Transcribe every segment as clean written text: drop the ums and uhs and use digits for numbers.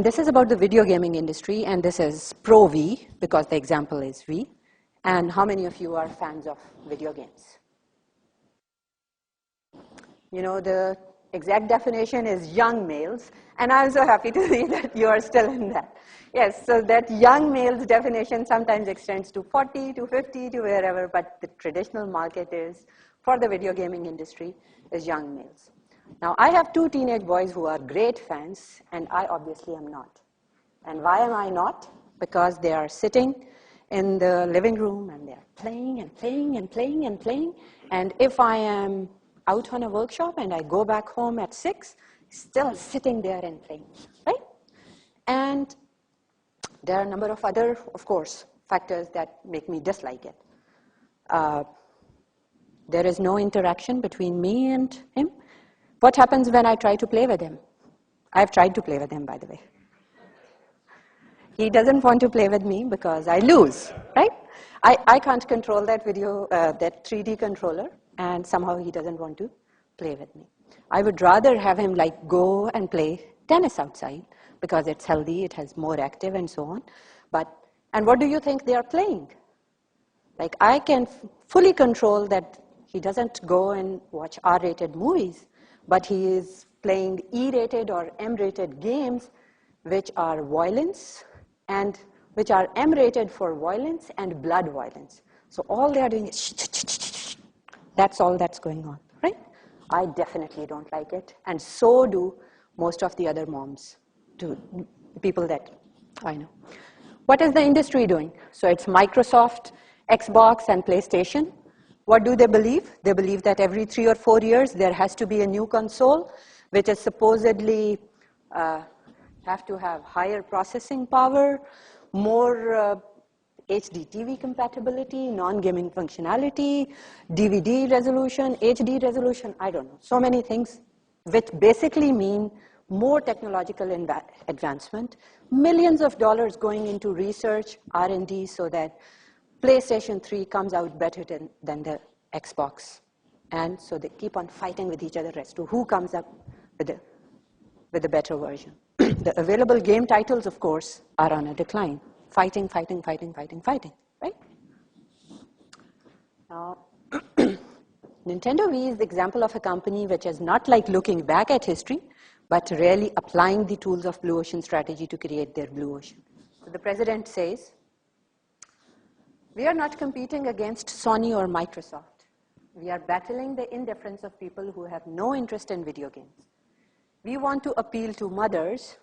This is about the video gaming industry, and this is pro V because the example is V. And how many of you are fans of video games? You know, the exact definition is young males, and I'm so happy to see that you are still in that. Yes, so that young males definition sometimes extends to 40, to 50, to wherever, but the traditional market is, for the video gaming industry, is young males. Now, I have two teenage boys who are great fans, and I obviously am not. And why am I not? Because they are sitting in the living room, and they're playing and playing and playing and playing, and if I am out on a workshop and I go back home at 6, still sitting there and playing, right? And there are a number of other, of course, factors that make me dislike it. There is no interaction between me and him. What happens when I try to play with him? I've tried to play with him, by the way. He doesn't want to play with me because I lose, right? I can't control that that 3D controller, and somehow he doesn't want to play with me. I would rather have him like go and play tennis outside because it's healthy, it has more active and so on. And what do you think they are playing? Like I can fully control that he doesn't go and watch R-rated movies, but he is playing E-rated or M-rated games which are violence and which are M-rated for violence and blood violence. So all they are doing is shh. That's all that's going on, right? I definitely don't like it, and so do most of the other moms, people that I know. What is the industry doing? So it's Microsoft, Xbox, and PlayStation. What do they believe? They believe that every 3 or 4 years there has to be a new console, which is supposedly have to have higher processing power, more HD TV compatibility, non-gaming functionality, DVD resolution, HD resolution, I don't know. So many things which basically mean more technological advancement, millions of dollars going into research, R&D, so that PlayStation 3 comes out better than the Xbox. And so they keep on fighting with each other as to who comes up with a better version. The available game titles, of course, are on a decline. Fighting, right? Now, Nintendo Wii is the example of a company which is not like looking back at history, but really applying the tools of Blue Ocean strategy to create their Blue Ocean. So the president says, we are not competing against Sony or Microsoft. We are battling the indifference of people who have no interest in video games. We want to appeal to mothers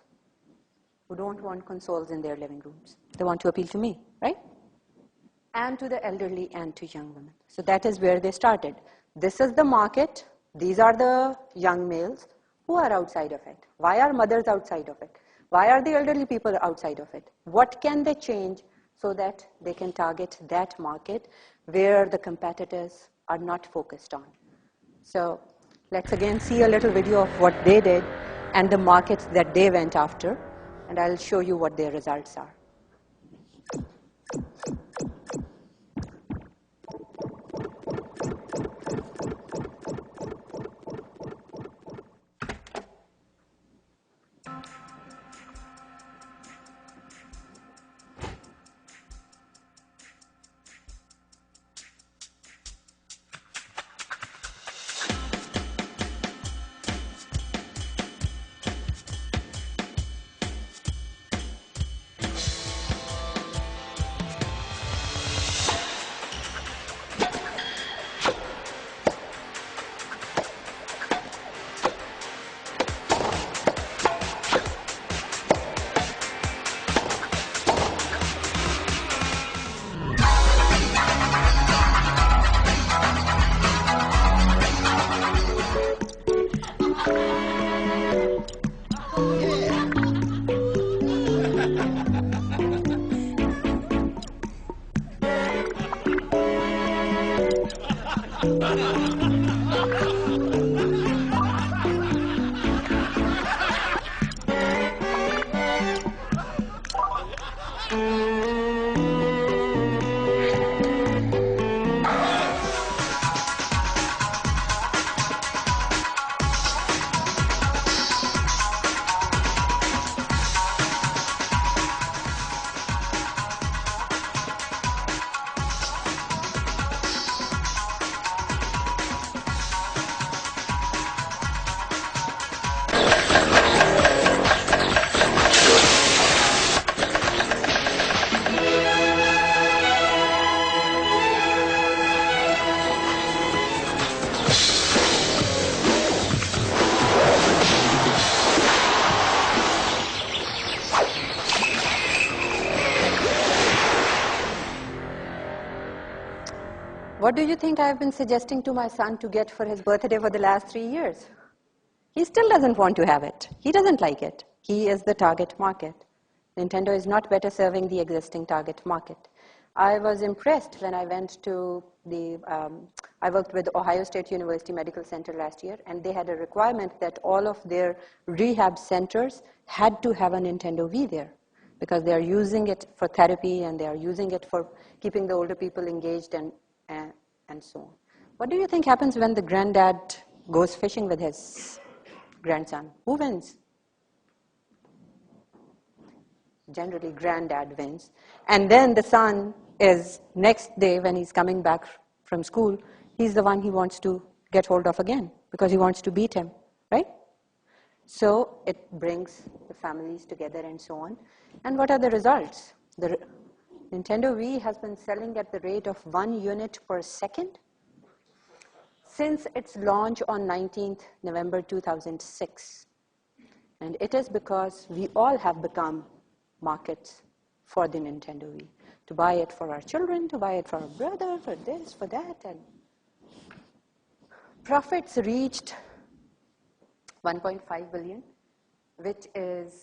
who don't want consoles in their living rooms. They want to appeal to me, right? And to the elderly and to young women. So that is where they started. This is the market. These are the young males who are outside of it. Why are mothers outside of it? Why are the elderly people outside of it? What can they change so that they can target that market where the competitors are not focused on? So let's again see a little video of what they did and the markets that they went after. And I'll show you what their results are. What do you think I've been suggesting to my son to get for his birthday for the last 3 years? He still doesn't want to have it. He doesn't like it. He is the target market. Nintendo is not better serving the existing target market. I was impressed when I went to I worked with Ohio State University Medical Center last year, and they had a requirement that all of their rehab centers had to have a Nintendo Wii there because they are using it for therapy and they are using it for keeping the older people engaged and so on. What do you think happens when the granddad goes fishing with his grandson? Who wins? Generally, granddad wins. And then the son is, next day when he's coming back from school, he's the one he wants to get hold of again because he wants to beat him, right? So it brings the families together and so on. And what are the results? The Nintendo Wii has been selling at the rate of 1 unit per second since its launch on 19th November 2006. And it is because we all have become markets for the Nintendo Wii. To buy it for our children, to buy it for our brother, for this, for that. And profits reached 1.5 billion, which is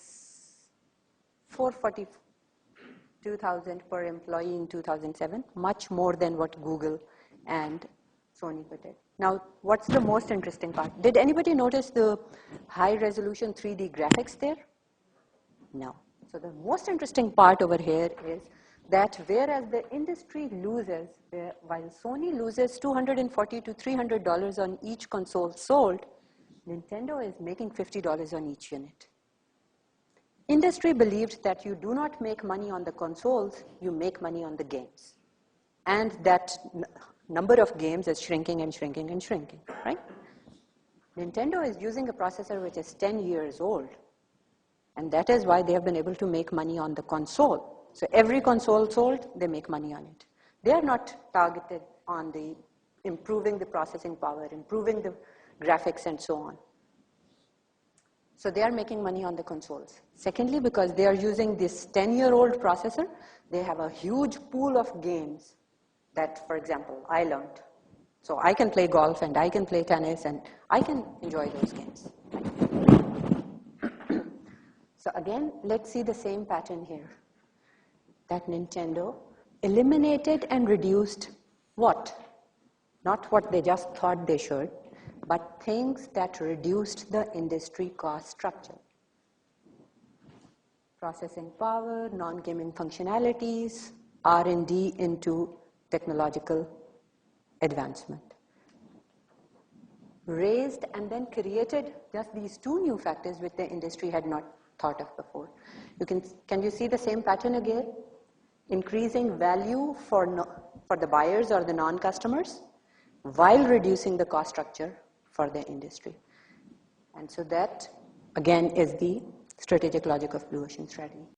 442,000 per employee in 2007, much more than what Google and Sony did. Now, what's the most interesting part? Did anybody notice the high-resolution 3D graphics there? No. So the most interesting part over here is that whereas the industry loses, while Sony loses $240 to $300 on each console sold, Nintendo is making $50 on each unit. Industry believed that you do not make money on the consoles, you make money on the games. And that number of games is shrinking and shrinking and shrinking, right? Nintendo is using a processor which is 10 years old. And that is why they have been able to make money on the console. So every console sold, they make money on it. They are not targeted on the improving the processing power, improving the graphics and so on. So they are making money on the consoles. Secondly, because they are using this 10-year-old processor, they have a huge pool of games that, for example, I learned. So I can play golf and I can play tennis and I can enjoy those games. So again, let's see the same pattern here. That Nintendo eliminated and reduced what? Not what they just thought they should, but things that reduced the industry cost structure. Processing power, non-gaming functionalities, R&D into technological advancement. Raised and then created just these two new factors which the industry had not thought of before. Can you see the same pattern again? Increasing value for the buyers or the non-customers while reducing the cost structure for the industry. And so that, again, is the strategic logic of Blue Ocean strategy.